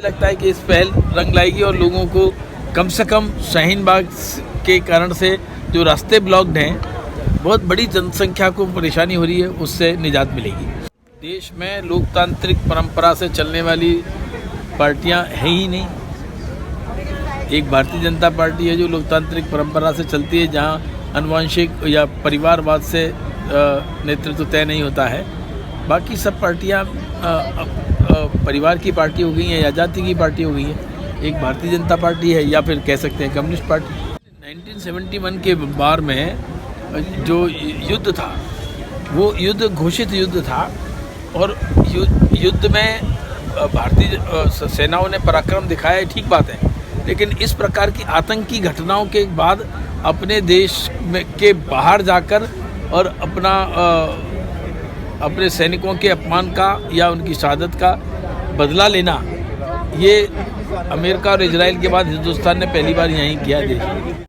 लगता है कि इस पहल रंग लाएगी और लोगों को कम से कम शाहीन बाग के कारण से जो रास्ते ब्लॉक्ड हैं, बहुत बड़ी जनसंख्या को परेशानी हो रही है, उससे निजात मिलेगी। देश में लोकतांत्रिक परंपरा से चलने वाली पार्टियां हैं ही नहीं। एक भारतीय जनता पार्टी है जो लोकतांत्रिक परंपरा से चलती है, जहां आनुवंशिक या परिवारवाद से नेतृत्व तय नहीं होता है। बाकी सब पार्टियां परिवार की पार्टी हो गई हैं या जाति की पार्टी हो गई है। एक भारतीय जनता पार्टी है या फिर कह सकते हैं कम्युनिस्ट पार्टी। 1971 के बार में जो युद्ध था वो युद्ध घोषित युद्ध था और युद्ध में भारतीय सेनाओं ने पराक्रम दिखाया, ठीक बात है, लेकिन इस प्रकार की आतंकी घटनाओं के बाद अपने देश में के बाहर जाकर और अपने सैनिकों के अपमान का या उनकी शहादत का बदला लेना, ये अमेरिका और इजराइल के बाद हिंदुस्तान ने पहली बार यहीं किया देश।